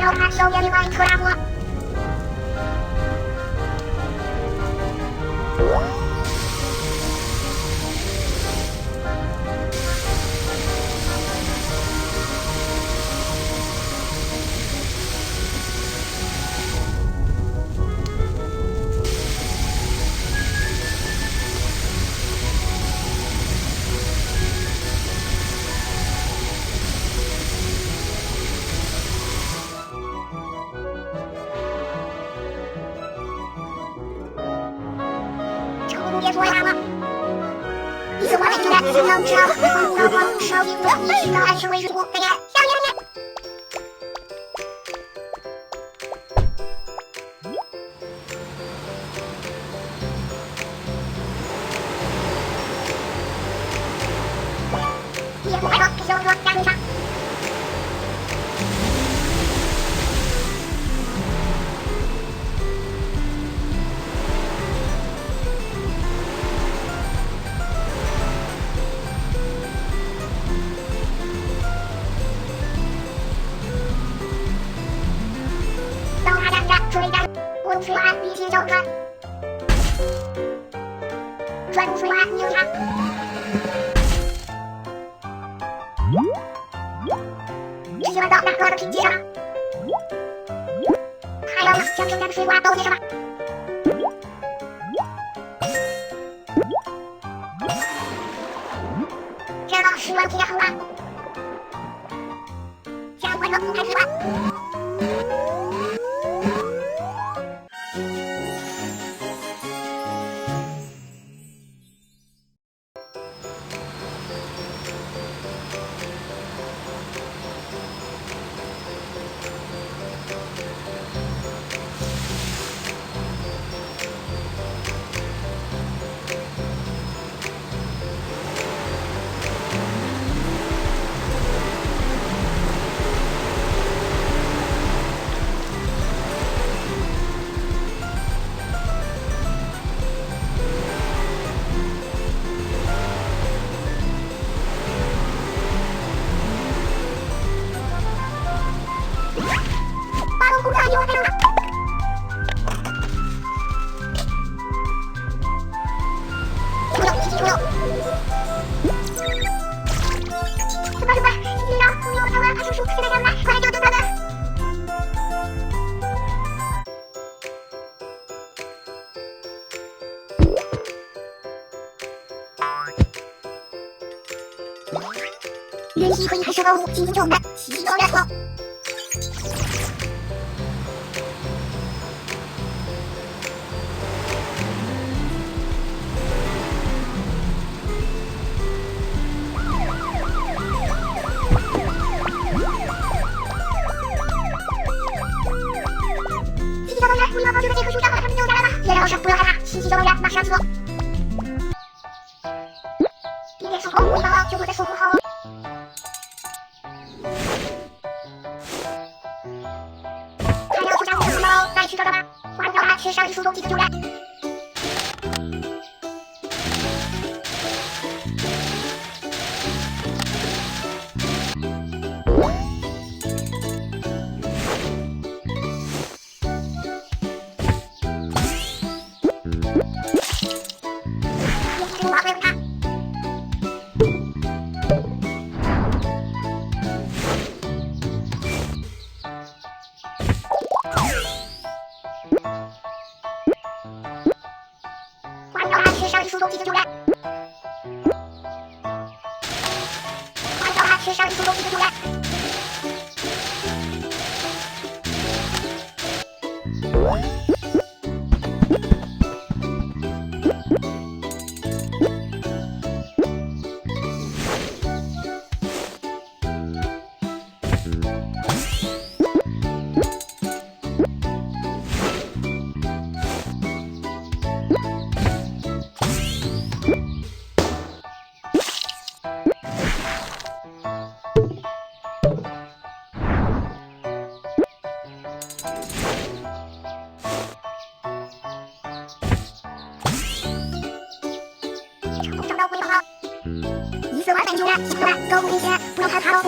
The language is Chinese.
要看小面另外特大锅。别说他了，你怎么还觉得只能知道光光烧饼的你需要安全为主，再见，下面。别快乐，小哥加油上。温水碗必须交转，转入水碗拧它。直接弯到大哥的拼接上，还要将剩下的水管都接上吧。这个水碗拼得很完，加快热度开水碗。人体可以开始暴露，进行正的洗脑然后。奇迹小动物园，不要抱觉得这棵树长得还没有下来吧？别让老师，不要害怕，奇迹小动物园马上走。别手头，你好就会在手头好。还要出家务的猫，再去找找吧。换掉它，去上一书中记的救援。去上一书中记的救援。换掉它，去上一书中记的救援。成功找到回报了，14899元，喜欢高危险，不要害怕哦。